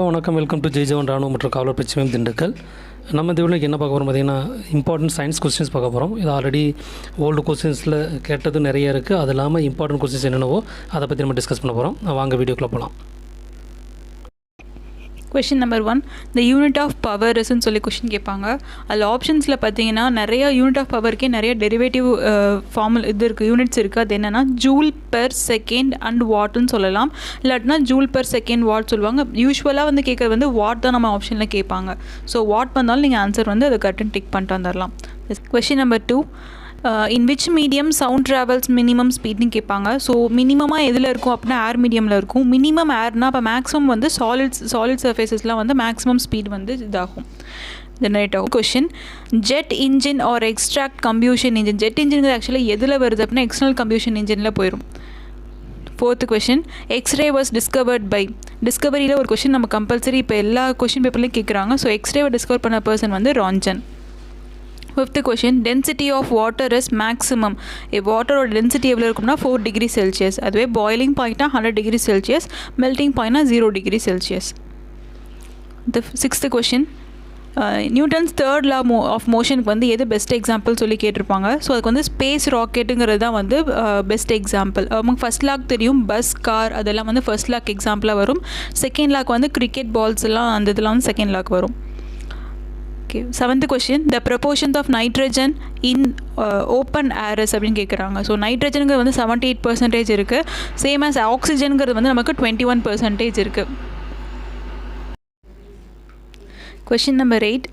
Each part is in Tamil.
வணக்கம், வெல்கம் டு ஜெய்ஜவன் ராணுவ மற்றும் காவலர் பயிற்சி திண்டுக்கல். நம்ம இந்த வீடியோக்கு என்ன பார்க்க போகிறோம் பார்த்தீங்கன்னா, இம்பார்ட்டன்ட் சயின்ஸ் கொஸ்டின்ஸ் பார்க்க போகிறோம். இது ஆல்ரெடி ஓல்டு கொஸ்டின்ஸில் கேட்டது நிறைய இருக்குது. அது இல்லாமல் இம்பார்ட்டன்ட் கொஸ்டின்ஸ் என்னென்னவோ அதை பற்றி நம்ம டிஸ்கஸ் பண்ண போகிறோம். வாங்க வீடியோக்குள்ளே போகலாம். Question number 1, the unit of பவர்ஸ்ன்னு சொல்லி கொஷின் கேட்பாங்க. அதில் ஆப்ஷன்ஸில் பார்த்தீங்கன்னா நிறைய யூனிட் ஆஃப் பவருக்கே நிறைய டெரிவேட்டிவ் ஃபார்முல் இது இருக்குது, யூனிட்ஸ் இருக்குது. அது என்னென்னா ஜூல் பெர் செகண்ட் அண்ட் வாட்னு சொல்லலாம், இல்லாட்டினா ஜூல் பெர் செகண்ட் வாட் சொல்லுவாங்க. யூஸ்வலாக வந்து கேட்குறது வந்து வாட் தான் நம்ம ஆப்ஷனில் கேட்பாங்க. ஸோ வாட் வந்தாலும் நீங்கள் ஆன்சர் வந்து அதை கரெக்டாக டிக் பண்ணிட்டு வந்துடலாம். Question number 2, in which medium sound travels minimum ஸ்பீட்னு கேட்பாங்க. ஸோ மினிமமாக எதில் இருக்கும் அப்படின்னா ஏர் மீடியமில் இருக்கும். மினிமம் ஏர்னா அப்போ மேக்ஸிமம் வந்து சாலிட் சர்ஃபேஸஸ்லாம் வந்து மேக்ஸிமம் ஸ்பீட் வந்து இதாகும், ஜென்ரேட் ஆகும். Question, jet engine or extract combustion engine. Jet engine ஆக்சுவலாக எதில் வருது அப்படின்னா எக்ஸ்டர்னல் கம்ப்யூஷன் இன்ஜினில் போயிடும். 4th question, x ray was discovered by. டிஸ்கவரியில் ஒரு கொஷின் நம்ம கம்பல்சரி இப்போ எல்லா கொஷின் பேப்பர்லையும் கேட்குறாங்க. ஸோ எக்ஸ்ரேவை டிஸ்கவர் பண்ண பர்சன் வந்து Roentgen. 5th question, density of water is maximum. வாட்டரோட டென்சிட்டி எவ்வளோ இருக்கும்னா 4 டிகிரி செல்சியஸ். அதுவே பாய்லிங் பாயிண்ட்னா 100 டிகிரி செல்சியஸ், மெல்ட்டிங் பாயிண்ட்னா 0 degree Celsius. 6th question, Newton's third law of மோஷனுக்கு வந்து எது பெஸ்ட் எக்ஸாம்பிள் சொல்லி கேட்டிருப்பாங்க. ஸோ அதுக்கு வந்து ஸ்பேஸ் ராக்கெட்டுங்கிறது தான் வந்து பெஸ்ட் எக்ஸாம்பிள். நமக்கு ஃபஸ்ட் லாக் தெரியும், பஸ், கார் அதெல்லாம் வந்து ஃபர்ஸ்ட் லாக் எக்ஸாம்பிளாக வரும். செகண்ட் லாக் வந்து கிரிக்கெட் பால்ஸ் எல்லாம் அந்த இதெல்லாம் வந்து செகண்ட் லாக் வரும். 7th question, the proportions of nitrogen in open airs அப்படின்னு கேட்குறாங்க. ஸோ நைட்ரஜனுங்கிறது வந்து 78% இருக்குது. சேம் ஆஸ் ஆக்சிஜனுங்கிறது வந்து நமக்கு 21% இருக்குது. Question number 8,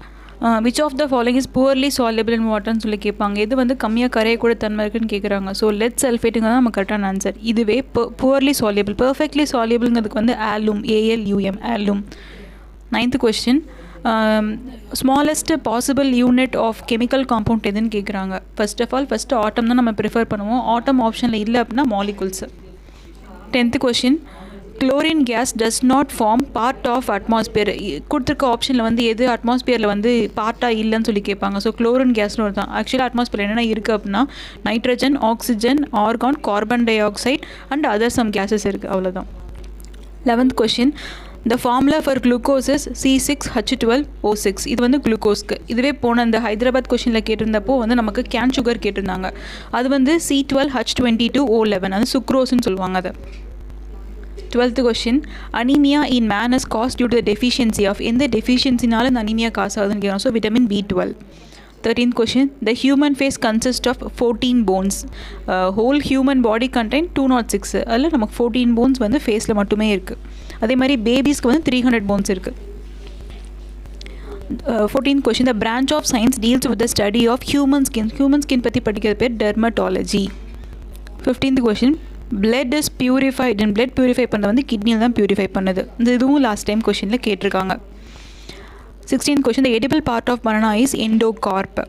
which of the following is poorly soluble in வாட்டர்னு சொல்லி கேட்பாங்க. இது வந்து கம்மியாக கரையக்கூட தன்மை இருக்குன்னு கேட்குறாங்க. ஸோ லெட் சல்ஃபேட்டுங்க தான் நம்ம கரெக்டான ஆன்சர். இதுவே புவர்லி சால்யபிள், பர்ஃபெக்ட்லி சால்யபிள்ங்கிறதுக்கு வந்து alum, ALUM, alum. 9th question, smallest possible unit of chemical compound எதுன்னு கேட்குறாங்க. ஃபர்ஸ்ட் ஆஃப் ஆல் ஆட்டம் தான் நம்ம ப்ரிஃபர் பண்ணுவோம். ஆட்டம் ஆப்ஷனில் இல்லை அப்படின்னா molecules. 10th question, chlorine gas does not form part of atmosphere. கொடுத்துருக்க ஆப்ஷனில் வந்து எது அட்மாஸ்பியரில் வந்து பார்ட்டாக இல்லைன்னு சொல்லி கேட்பாங்க. ஸோ குளோரின் கேஸ்னு ஒரு தான். ஆக்சுவலாக அட்மாஸ்பியர் என்னென்ன இருக்குது அப்படின்னா nitrogen, oxygen, argon, carbon dioxide and other some gases இருக்குது, அவ்வளோதான். 11th question, the formula for glucose is C6H12O6. இது வந்து குளுக்கோஸ்க்கு. இதுவே போன அந்த ஹைதராபாத் கொஷினில் கேட்டிருந்தப்போ வந்து நமக்கு கேன் சுகர் கேட்டிருந்தாங்க. அது வந்து C12H22O11, அது சுக்ரோஸ்ன்னு சொல்லுவாங்க அதை. 12th question, anaemia in man is caused due to the deficiency of. எந்த டெஃபிஷியன்சினால இந்த அனீமியா காசு ஆகுதுன்னு கேட்குறோம். So vitamin B12. 13th question, the human face consist of 14 bones. Whole human body contain 206. அதில் நமக்கு 14 போன்ஸ் வந்து ஃபேஸில் மட்டுமே இருக்குது. அதே மாதிரி பேபிஸ்க்கு வந்து 300 போன்ஸ் இருக்குது. 14th question, the branch of science deals with the study of human skin. Human skin பற்றி படிக்கிற பேர் dermatology. 15th question, blood is purified. Blood purify பண்ணுறது வந்து கிட்னியில் தான் பியூரிஃபை பண்ணுது. இந்த இதுவும் லாஸ்ட் டைம் கொஷினில் கேட்டிருக்காங்க. 16th question, the edible part of banana is endocarp.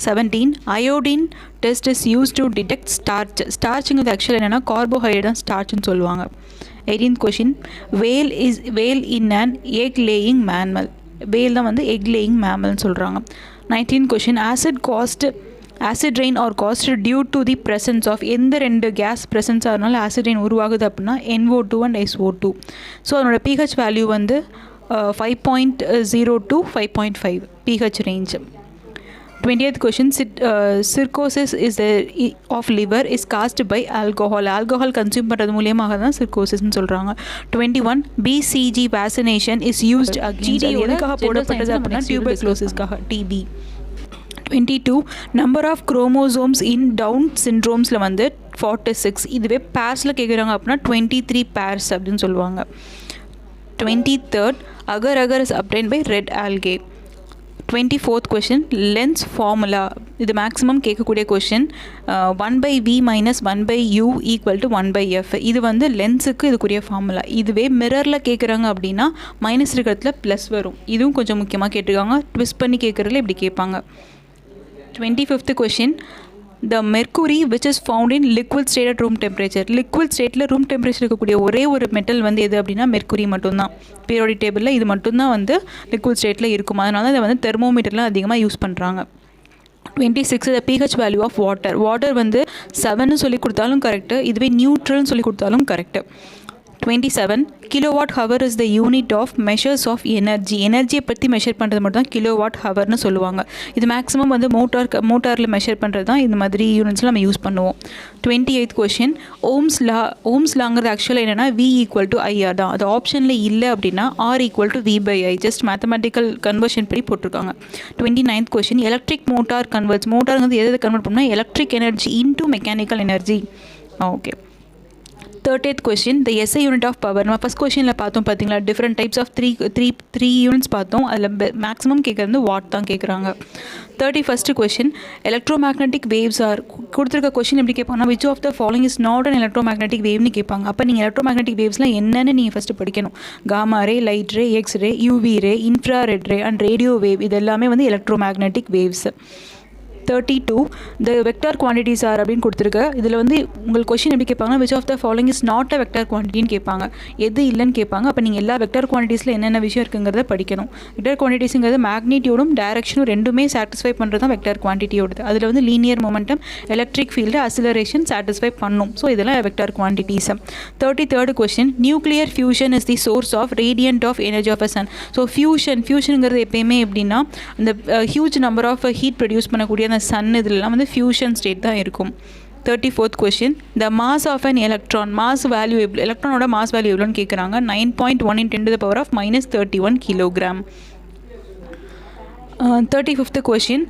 17, iodine test is use to detect starch. ஸ்டார்ச்சுங்கிறது ஆக்சுவலாக என்னென்னா கார்போஹைட்ரேட் தான் ஸ்டார்ச்னு சொல்லுவாங்க. 18th question, whale is an egg laying mammal. Whale தான் வந்து எக் லேயிங் மேமல்னு சொல்கிறாங்க. 19th question, acid rain are caused due to the presence of. எந்த ரெண்டு கேஸ் ப்ரெசன்ஸ் ஆகிறதுனால ஆசிட் ரெயின் உருவாகுது அப்படின்னா NO2 அண்ட் SO2. ஸோ அதனோட pH வேல்யூ வந்து 5.0 to 5.5 pH range. 20th question, cirrhosis is of liver is caused by alcohol. Alcohol consume பண்ணுறது மூலியமாக தான் சிர்கோசிஸ்ன்னு சொல்கிறாங்க. 21, BCG வேக்சினேஷன் இஸ் யூஸ்ட் எதுக்காக போடப்பட்டது அப்படின்னா டியூபர்குலோசிஸ்க்காக, TB. 22, number of chromosomes in Down சிண்ட்ரோம்ஸில் வந்து 46. இதுவே பேர்ஸில் கேட்குறாங்க அப்படின்னா 23 பேர்ஸ் அப்படின்னு சொல்லுவாங்க. 23rd, agar is obtained by red algae. 24th question, lens formula. இது மேக்ஸிமம் கேட்கக்கூடிய question. 1/v minus 1/u equal to 1/f. இது வந்து லென்ஸுக்கு இதுக்குரிய ஃபார்முலா. இதுவே மிரரில் கேட்குறாங்க அப்படின்னா மைனஸ் இருக்கிறதுல ப்ளஸ் வரும். இதுவும் கொஞ்சம் முக்கியமாக கேட்டிருக்காங்க. ட்விஸ்ட் பண்ணி கேட்குறதுல இப்படி கேட்பாங்க. 25th question, the mercury which is found in liquid stayed at room temperature. Liquid ஸ்டேட்டில் ரூம் டெம்பரேச்சர் இருக்கக்கூடிய ஒரே ஒரு மெட்டல் வந்து எது அப்படின்னா மெர்க்குரி மட்டும்தான். பீரியாடிக் டேபிளில் இது மட்டும்தான் வந்து லிக்விட் ஸ்டேட்டில் இருக்கும். அதனால தான் இதை வந்து தெர்மோமீட்டர்லாம் அதிகமாக யூஸ் பண்ணுறாங்க. 26, the pH value of water. Water வந்து 7ன்னு சொல்லி கொடுத்தாலும் கரெக்டு, இதுவே நியூட்ரல்னு சொல்லி கொடுத்தாலும் correct. 27 kilowatt hour is the unit of measures of energy. எனர்ஜியை பற்றி மெஷர் பண்ணுறது மட்டும் தான் கிலோவாட் ஹவர்னு சொல்லுவாங்க. இது மேக்ஸிமம் வந்து மோட்டாரில் மெஷர் பண்ணுறது தான் இந்த மாதிரி யூனிட்ஸில் நம்ம யூஸ் பண்ணுவோம். 28th கொஷின் ஓம்ஸ் லாங்கிறது ஆக்சுவலாக என்னென்னா V ஈக்குவல் டு IR தான். அது ஆப்ஷனில் இல்லை அப்படின்னா R equal to V/I. Just mathematical conversion படி போட்டிருக்காங்க. 29th question electric motor converts. மோட்டாருங்கிறது எதை கன்வெர்ட் பண்ணால் electric energy into mechanical energy. Okay. 30th question the SI unit of power. நம்ம ஃபஸ்ட் கொஷினில் பார்த்தோம் பார்த்தீங்களா, different types of three units பார்த்தோம். அதில் மேக்ஸிமம் கேட்குறது வாட் தான் கேட்குறாங்க. 31st question electromagnetic waves are. கொடுத்துருக்க கொஷின் எப்படி கேட்பாங்கன்னா which of the following is not an electro magnetic வேவ்னு கேட்பாங்க. அப்போ நீங்கள் எலக்ட்ரோ மேக்னெட்டிக் வேவ்ஸ்லாம் என்னென்னு நீங்கள் ஃபஸ்ட்டு படிக்கணும். Gamma ray, light ray, x ray, UV ray, infrared ray and radio wave. இது எல்லாமே வந்து electromagnetic waves. 32 the vector quantities are அப்படின்னு கொடுத்துருக்கு. இதில் வந்து உங்களுக்கு கொஷின் எப்படி கேட்பாங்கன்னா which of the following is not a vector quantityன்னு கேட்பாங்க. எது இல்லைன்னு கேட்பாங்க. அப்போ நீங்கள் எல்லா வெக்டர் குவான்டிட்டிஸில் என்னென்ன விஷயம் இருக்குங்கிறத படிக்கணும். வெக்டர் குவான்டிட்டிஸுங்கிறது மேக்னிடியூடும் டைரக்ஷனும் ரெண்டுமே சாட்டிஸ்ஃபை பண்ணுறது தான் வெக்டர் குவான்டிட்டியோடது. அதில் வந்து linear momentum, electric field, acceleration satisfy பண்ணும். ஸோ இதெல்லாம் vector quantities. 33rd question nuclear fusion is the source of radiant of energy of a sun. So ஃபியூஷனுங்கிறது எப்பயுமே எப்படின்னா இந்த huge number of heat produce பண்ணக்கூடிய அந்த சன் இதெல்லாம் வந்து ஃபியூஷன் ஸ்டேட் தான் இருக்கும். 34th question the mass of an electron. Mass value எவ்வளோ, எலக்ட்ரானோட மாஸ் வேல்யூ எவ்வளோன்னு கேட்குறாங்க. 9.1 × 10⁻³ kilogram. 35th question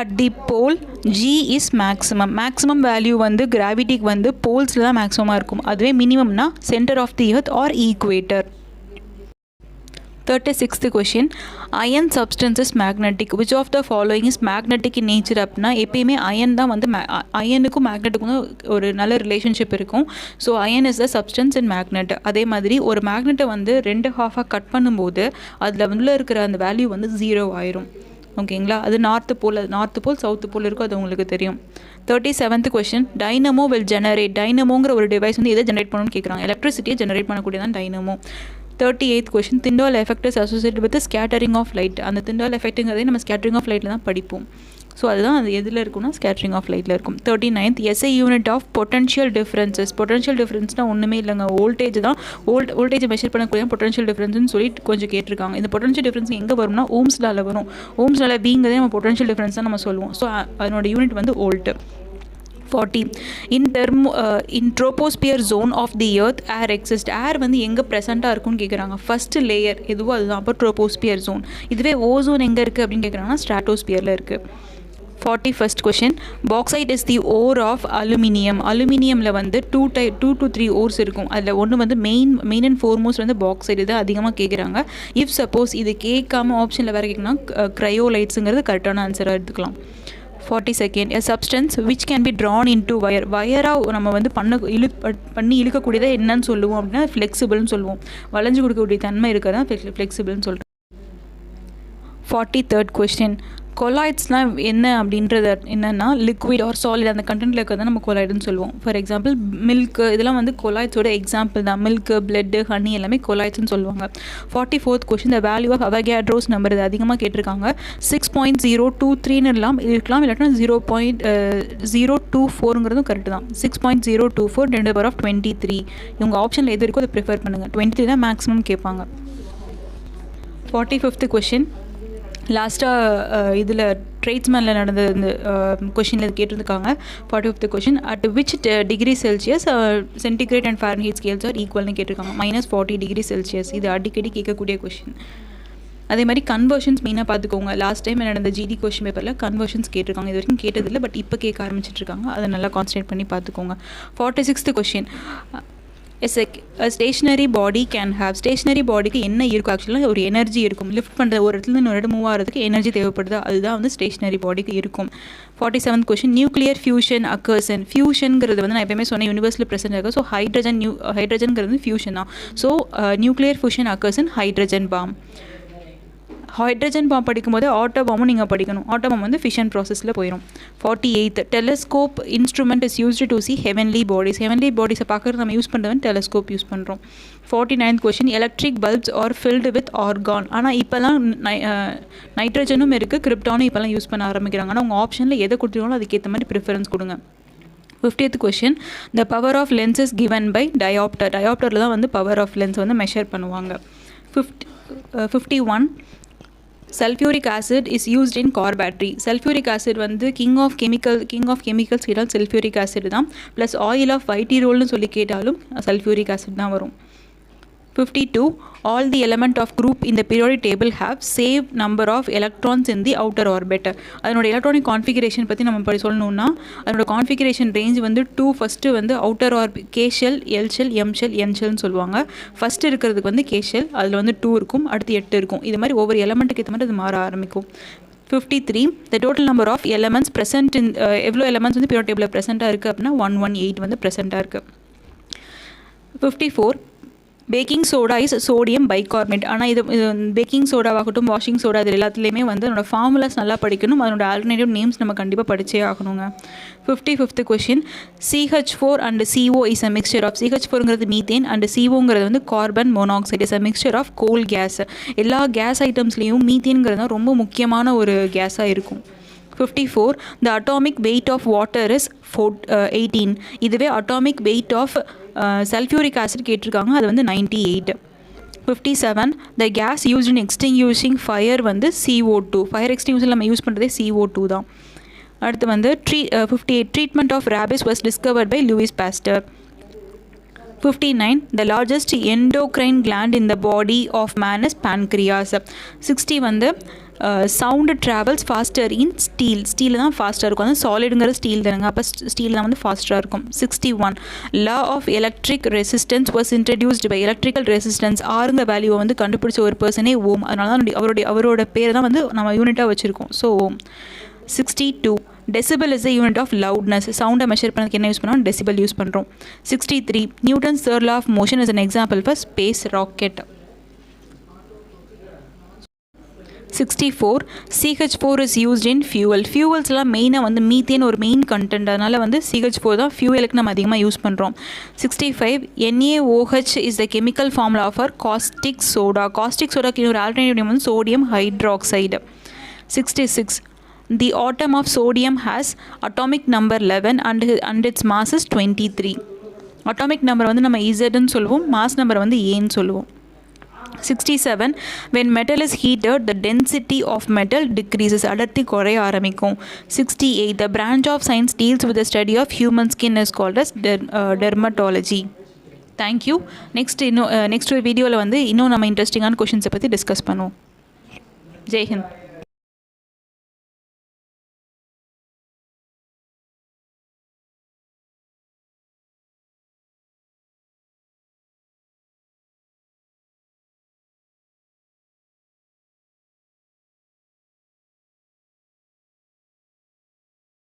at the pole G is maximum. Maximum value வந்து கிராவிட்டிக்கு வந்து போல்ஸில் தான் மேக்ஸிமமாக இருக்கும். அதுவே மினிமம்னா centre of the earth or equator. 36th question iron substance is magnetic. Which of the following is magnetic in nature அப்படின்னா எப்பயுமே அயன் தான் வந்து அயனுக்கும் மேக்னெட்டுக்கும் தான் ஒரு நல்ல ரிலேஷன்ஷிப் இருக்கும். So iron is the substance in magnet. அதே மாதிரி ஒரு மேக்னெட்டை வந்து 2 ஹாஃபாக கட் பண்ணும்போது அதில் வந்து இருக்கிற அந்த வேல்யூ வந்து 0 ஆயிரும். ஓகேங்களா, அது நார்த்து போல் சவுத்து போல் இருக்கும், அது உங்களுக்கு தெரியும். 37th question dynamo will generate. டைனமோங்கிற ஒரு டிவைஸ் வந்து எதை ஜெனரேட் பண்ணணும்னு கேட்குறாங்க. எலக்ட்ரிசிட்டியை ஜெனரேட் பண்ணக்கூடியதான் dynamo. 38th question Tyndall effect is associated with scattering of light. அந்த திண்டால் எஃபெக்ட்டுங்கிறதே நம்ம ஸ்கேட்டரிங் ஆஃப் லைட்டில் தான் படிப்போம். ஸோ அதுதான் அது எதில் இருக்குன்னா ஸ்கேட்டரிங் ஆஃப் லைட்டில் இருக்கும். 39th SI unit of potential differences. Potential டிஃப்ரென்ஸ்னால் ஒன்றுமே இல்லைங்க, வோல்டேஜ் தான். வோல்டேஜை மெஷர் பண்ணக்கூடிய பொட்டன்ஷியல் டிஃப்ரென்ஸ்னு சொல்லிட்டு கொஞ்சம் கேட்டிருக்காங்க. இந்த பொட்டன்ஷியல் டிஃப்ரென்ஸ் எங்கே வரும்னா ஓம்ஸ் லாவில் வரும். ஓம்ஸ் லாவில் வீங்கிறதே நம்ம பொட்டன்ஷியல் டிஃப்ரென்ஸ் தான் நம்ம சொல்லுவோம். ஸோ அதனோட யூனிட் வந்து volt. 40 in troposphere zone of the earth air exists. ஏர் வந்து எங்கே ப்ரெசென்ட்டாக இருக்குன்னு கேட்குறாங்க. ஃபஸ்ட்டு லேயர் எதுவோ அதுதான். அப்போ ட்ரோபோஸ்பியர் ஜோன். இதுவே ஓசோன் எங்கே இருக்குது அப்படின்னு கேட்குறாங்கன்னா ஸ்ட்ராட்டோஸ்பியரில் இருக்குது. 41st question bauxite is the ore of aluminium. அலுமினியமில் வந்து 2 to 3 ஓர்ஸ் இருக்கும். அதில் ஒன்று வந்து மெயின் அண்ட் ஃபோர்மோஸ்ட் வந்து பாக்சைட். இது அதிகமாக கேட்குறாங்க. இஃப் சப்போஸ் இது கேட்காம ஆப்ஷனில் வேறு கேட்குன்னா க்ரையோலைட்ஸுங்கிறது கரெக்டான ஆன்சராக எடுத்துக்கலாம். 42nd a substance which can be drawn into wire. வயராக நம்ம வந்து பண்ணி இழுக்கக்கூடியதை என்னன்னு சொல்லுவோம் அப்படின்னா ஃப்ளெக்சிபிள்னு சொல்லுவோம். வளைஞ்சு கொடுக்கக்கூடிய தன்மை இருக்கிறதான் ஃப்ளெக்சிபிள்னு சொல்கிறோம். 43rd கொஸ்டின் கொலாய்ட்ஸ்லாம் என்ன அப்படின்றது என்னென்னா லிக்விட் ஆர் சாலிட் அந்த கண்டென்ட்டில் இருக்கிறத நம்ம கொலாய்டுன்னு சொல்லுவோம். ஃபார் எக்ஸாம்பிள் மில்க்கு இதெல்லாம் வந்து கொலாய்ட்ஸோட எக்ஸாம்பிள் தான். மில்க்கு, பிளட்டு, ஹனி எல்லாமே கொலாய்ட்ஸ்னு சொல்லுவாங்க. 44th question the value of Avogadro's number. இது அதிகமாக கேட்டிருக்காங்க. 6.023ன்னு இருக்கலாம் இல்லாட்டினா 0.024ங்கிறதும் கரெக்டு தான். 6.024 10⁻23. இவங்க ஆப்ஷனில் எது இருக்கோ அதை ப்ரிஃபர் பண்ணுங்கள். 23 தான் மேக்ஸிமம் கேட்பாங்க. 45th கொஸ்டின் லாஸ்ட்டாக இதில் ட்ரேட்ஸ்மேனில் நடந்த இந்த கொஷினில் இது கேட்டிருக்காங்க. 45th question at which degree Celsius centigrade and Fahrenheit scales are ஈக்குவல்னு கேட்டிருக்காங்க. -40 டிகிரி செல்சியஸ். இது அடிக்கடி கேட்கக்கூடிய கொஷின். அதே மாதிரி கன்வர்ஷன்ஸ் மெயினாக பார்த்துக்கோங்க. லாஸ்ட் டைம் நடந்த GD கொஷின் பேப்பரில் கன்வர்ஷன்ஸ் கேட்டிருக்காங்க. இது வரைக்கும் கேட்டதில்லை, பட் இப்போ கேட்க ஆரம்பிச்சிட்ருக்காங்க. அதை நல்லா கான்சன்ட்ரேட் பண்ணி பார்த்துக்கோங்க. 46th question stationery body can have. Stationery பாடிக்கு என்ன இருக்கும்? ஆக்சுவலாக ஒரு எனர்ஜி இருக்கும். லிஃப்ட் பண்ணுற ஒரு இடத்துல இன்னொரு இடம் மூவ் ஆகிறதுக்கு எனர்ஜி தேவைப்படுது. அதுதான் வந்து ஸ்டேஷ்னரி பாடிக்கு இருக்கும். 47th question nuclear fusion occurs in. ஃபியூஷனுங்கிறது வந்து நான் எப்பவுமே சொன்னேன் யூனிவர்ஸில் ப்ரெசென்ட் இருக்குது. ஸோ ஹைட்ரஜன்ங்கிறது ஃபியூஷன் தான். So nuclear fusion occurs in hydrogen bomb. Hydrogen bomb படிக்கும்போது ஆட்டோபாமும் நீங்கள் படிக்கணும். ஆட்டோபாம் வந்து ஃபிஷன் ப்ராசஸில் போயிடும். 48th telescope instrument is used to see heavenly bodies. Heavenly பாடிஸை பார்க்குறது நம்ம யூஸ் பண்ணுறது டெலஸ்கோப் யூஸ் பண்ணுறோம். 49th question electric bulbs are filled with argon. ஆனால் இப்போலாம் நைட்ரஜனும் இருக்குது, கிரிப்டானும் இப்போலாம் யூஸ் பண்ண ஆரம்பிக்கிறாங்க. ஆனால் உங்கள் ஆப்ஷனில் எதை கொடுத்துருவாங்களோ அதுக்கேற்ற மாதிரி ப்ரிஃபரன்ஸ் கொடுங்க. 50th question, the power of lens is given by diopter. Diopterல தான் வந்து power of lens வந்து measure பண்ணுவாங்க. 51, sulfuric acid is used in car battery. Sulfuric acid வந்து king of chemicals கேட்டால் sulfuric acid தான், plus oil of vitirolனு சொல்லி கேட்டாலும் sulfuric acid தான் வரும். 52, all the element of group in the periodic table have same number of electrons in the outer orbit. அதனோட electronic configuration பற்றி நம்ம சொல்லணும்னா அதனோட configuration range வந்து 2 ஃபஸ்ட்டு வந்து outer orbit K shell, L shell, M shell, N shellனு சொல்லுவாங்க. ஃபஸ்ட்டு இருக்கிறதுக்கு வந்து K shell, அதில் வந்து 2 இருக்கும், அடுத்து 8 இருக்கும். இது மாதிரி ஒவ்வொரு எலமெண்ட்டுக்கு ஏற்ற மாதிரி அது மாற ஆரம்பிக்கும். 53, the total number of elements present in எவ்வளோ elements வந்து periodic table ப்ரெசென்ட்டாக இருக்குது அப்படின்னா 118 வந்து ப்ரெசென்ட்டாக இருக்குது. 54, baking soda is sodium bicarbonate. ஆனால் இது பேக்கிங் சோடாவாகட்டும் வாஷிங் சோடா இது எல்லாத்துலேயுமே வந்து அதனோட ஃபார்முலாஸ் நல்லா படிக்கணும், அதனோட ஆல்டர்னேட்டிவ் நேம்ஸ் நம்ம கண்டிப்பாக படித்தே ஆகணுங்க. 55th question, CH4 and CO is a mixture of, CH4ங்கிறது மீத்தேன் அண்ட் COங்கிறது வந்து carbon monoxide is a mixture of coal gas. எல்லா கேஸ் ஐட்டம்ஸ்லேயும் மீத்தேன்கிறது தான் ரொம்ப முக்கியமான ஒரு கேஸாக இருக்கும். 54, the atomic weight of water is 18. இதுவே atomic weight of sulfuric acid கேட்டிருக்காங்க, அது வந்து 98. 57, the gas used in extinguishing fire வந்து CO2. ஃபயர் எக்ஸ்டிங்யூஷனில் நம்ம யூஸ் பண்ணுறதே CO2 தான். அடுத்து வந்து 58, treatment of rabies was discovered by Louis Pasteur. 59, the largest endocrine gland in the body of man is pancreas. 60 வந்து sound travels faster in steel. Steel தான் ஃபாஸ்ட்டாக இருக்கும், அது சாலிடுங்கிற ஸ்டீல் தானுங்க, அப்போ ஸ்டீல் தான் வந்து ஃபாஸ்ட்டாக இருக்கும். 61, law of electric resistance was introduced by electrical resistance. ஆறுங்க வேல்யூவை வந்து கண்டுபிடிச்ச ஒரு பர்சனே ஓம், அதனால தான் அவரோட பேரை தான் வந்து நம்ம யூனிட்டாக வச்சுருக்கோம், so ohm. 62, decibel is a unit of loudness. சவுண்டை மெஷர் பண்ணதுக்கு என்ன யூஸ் பண்ணுறோம், டெசிபல் யூஸ் பண்ணுறோம். 63, Newton's third law of motion is an example for space rocket. 64, CH4 is used in fuel. ஃபியூவல்ஸ்லாம் மெயினாக வந்து மீத்தேன் ஒரு மெயின் கண்டென்ட், அதனால் வந்து CH4 தான் ஃபியூவலுக்கு நம்ம அதிகமாக யூஸ் பண்ணுறோம். 65, NaOH is the chemical formula for caustic soda. caustic sodaக்கு ஒரு ஆல்டர்னேட்டிவ் நேம் வந்து sodium hydroxide. 66, the atom of sodium has atomic number 11 and its mass is 23. Atomic number வந்து நம்ம Zன்னு சொல்லுவோம், மாஸ் நம்பர் வந்து Aன்னு சொல்லுவோம். 67, when metal is heated the density of metal decreases, அடர்த்தி குறைய ஆரம்பிக்கும். 68, the branch of science deals with the study of human skin is called as dermatology. Thank you. Next வீடியோவில் வந்து இன்னும் நம்ம இன்ட்ரெஸ்டிங்கான கொஷின்ஸை பற்றி டிஸ்கஸ் பண்ணுவோம். ஜெய் ஹிந்த்.